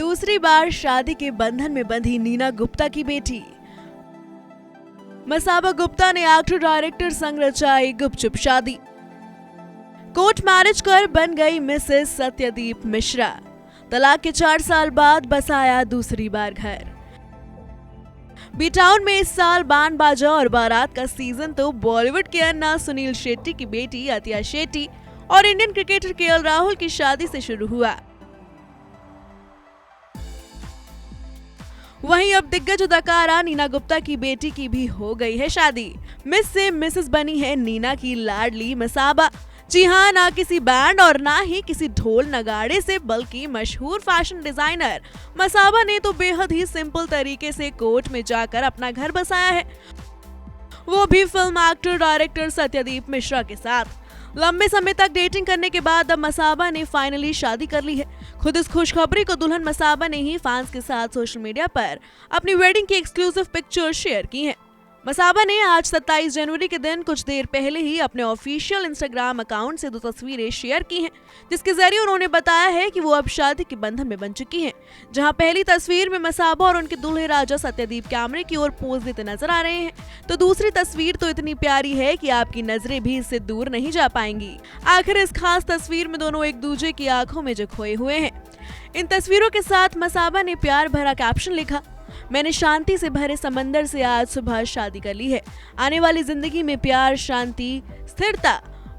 दूसरी बार शादी के बंधन में बंधी नीना गुप्ता की बेटी। मसाबा गुप्ता ने एक्टर डायरेक्टर संग रचाई गुपचुप शादी। कोर्ट मैरिज कर बन गई मिसेस सत्यदीप मिश्रा। तलाक के 4 साल बाद बसाया दूसरी बार घर। बी टाउन में इस साल बैंड बाजा और बारात का सीजन तो बॉलीवुड के अन्ना सुनील शेट्टी की बेटी अतिया शेट्टी और इंडियन क्रिकेटर केएल राहुल की शादी से शुरू हुआ। वहीं अब दिग्गज अदाकारा नीना गुप्ता की बेटी की भी हो गई है शादी। मिस से मिसेस बनी है नीना की लाडली मसाबा। जी हाँ, ना किसी बैंड और ना ही किसी ढोल नगाड़े से, बल्कि मशहूर फैशन डिजाइनर मसाबा ने तो बेहद ही सिंपल तरीके से कोर्ट में जाकर अपना घर बसाया है, वो भी film actor director Satyadeep Mishra के साथ। लंबे समय तक डेटिंग करने के बाद अब मसाबा ने फाइनली शादी कर ली है। खुद इस खुशखबरी को दुल्हन मसाबा ने ही फैंस के साथ सोशल मीडिया पर अपनी वेडिंग की एक्सक्लूसिव पिक्चर शेयर की है। मसाबा ने आज 27 जनवरी के दिन कुछ देर पहले ही अपने ऑफिशियल इंस्टाग्राम अकाउंट से 2 तस्वीरें शेयर की हैं, जिसके जरिए उन्होंने बताया है कि वो अब शादी के बंधन में बन चुकी हैं। जहां पहली तस्वीर में मसाबा और उनके दूल्हे राजा सत्यदीप कैमरे की ओर पोज देते नजर आ रहे हैं, तो दूसरी तस्वीर तो इतनी प्यारी है कि आपकी नजरें भी इससे दूर नहीं जा पाएंगी। आखिर इस खास तस्वीर में दोनों एक दूसरे की आंखों में जो खोए हुए हैं। इन तस्वीरों के साथ मसाबा ने प्यार भरा कैप्शन लिखा, मैंने शांति से भरे समंदर से आज सुबह शादी कर ली है। आने वाली जिंदगी में प्यार, शांति, स्थिरता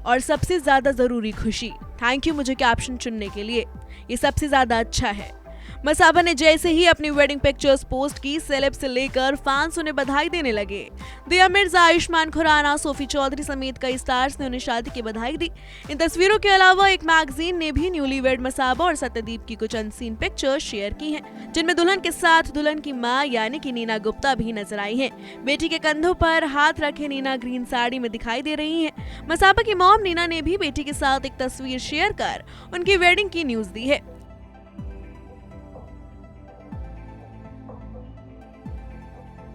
और सबसे ज्यादा जरूरी खुशी। थैंक यू मुझे कैप्शन चुनने के लिए, ये सबसे ज्यादा अच्छा है। मसाबा ने जैसे ही अपनी वेडिंग पिक्चर्स पोस्ट की, सेलेब से लेकर फैंस उन्हें बधाई देने लगे। दिया मिर्जा, आयुष्मान खुराना, सोफी चौधरी समेत कई स्टार्स ने उन्हें शादी की बधाई दी। इन तस्वीरों के अलावा एक मैगजीन ने भी न्यूलीवेड मसाबा और सत्यदीप की कुछ अनसीन पिक्चर्स शेयर की हैं, जिनमें दुल्हन के साथ दुल्हन की मां यानी कि नीना गुप्ता भी नजर आई हैं। बेटी के कंधों पर हाथ रखे नीना ग्रीन साड़ी में दिखाई दे रही हैं। मसाबा की मॉम नीना ने भी बेटी के साथ एक तस्वीर शेयर कर उनकी वेडिंग की न्यूज दी है।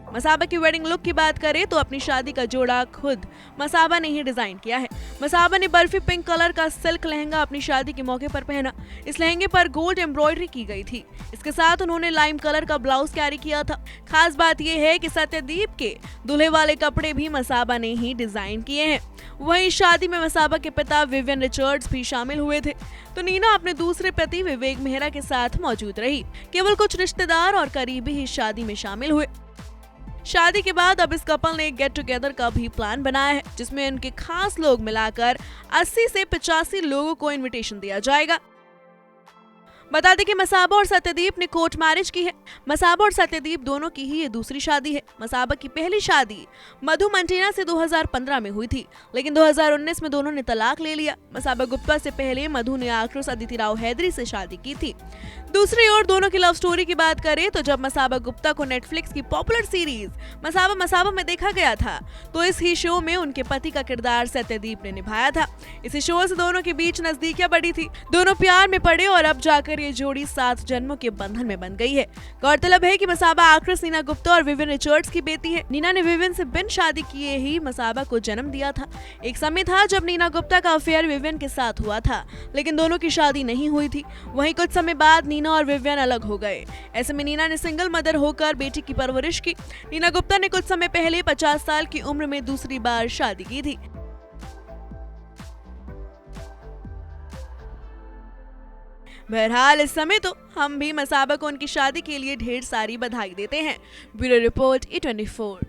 मसाबा की वेडिंग लुक की बात करें तो अपनी शादी का जोड़ा खुद मसाबा ने ही डिजाइन किया है। मसाबा ने बर्फी पिंक कलर का सिल्क लहंगा अपनी शादी के मौके पर पहना। इस लहंगे पर गोल्ड एम्ब्रॉयडरी की गई थी। इसके साथ उन्होंने लाइम कलर का ब्लाउज कैरी किया था। खास बात यह है कि सत्यदीप के दूल्हे वाले कपड़े भी मसाबा ने ही डिजाइन किए हैं। वहीं शादी में मसाबा के पिता विवियन रिचर्ड्स भी शामिल हुए थे, तो नीना अपने दूसरे पति विवेक मेहरा के साथ मौजूद रही। केवल कुछ रिश्तेदार और करीबी ही शादी में शामिल हुए। शादी के बाद अब इस कपल ने एक गेट टुगेदर का भी प्लान बनाया है, जिसमें उनके खास लोग मिलाकर 80 से 85 लोगों को इनविटेशन दिया जाएगा। बता दें कि मसाबा और सत्यदीप ने कोर्ट मैरिज की है। मसाबा और सत्यदीप दोनों की ही ये दूसरी शादी है। मसाबा की पहली शादी मधु मंटेना से 2015 में हुई थी, लेकिन 2019 में दोनों ने तलाक ले लिया। मसाबा गुप्ता से पहले मधु ने एक्ट्रेस अदिति राव हैदरी से शादी की थी। दूसरी ओर दोनों की लव स्टोरी की बात करें तो जब मसाबा गुप्ता को नेटफ्लिक्स की पॉपुलर सीरीज मसाबा में देखा गया था, तो इस ही शो में उनके पति का किरदार सत्यदीप ने निभाया था। इसी शो से दोनों के बीच नजदीकियां बढ़ी थी। दोनों प्यार में पड़े और अब जाकर ये जोड़ी 7 जन्मों के बंधन में बन गई है। गौरतलब है कि मसाबा एक्ट्रेस नीना गुप्ता और विवियन रिचर्ड्स की बेटी है। नीना ने विवियन से बिन शादी किए ही मसाबा को जन्म दिया था। एक समय था जब नीना गुप्ता का अफेयर विवियन के साथ हुआ था, लेकिन दोनों की शादी नहीं हुई थी। वहीं कुछ समय बाद नीना और विवियन अलग हो गए। ऐसे में नीना ने सिंगल मदर होकर बेटी की परवरिश की। नीना गुप्ता ने कुछ समय पहले 50 साल की उम्र में दूसरी बार शादी की थी। बहरहाल इस समय तो हम भी मसाबा को उनकी शादी के लिए ढेर सारी बधाई देते हैं। Bureau report E24।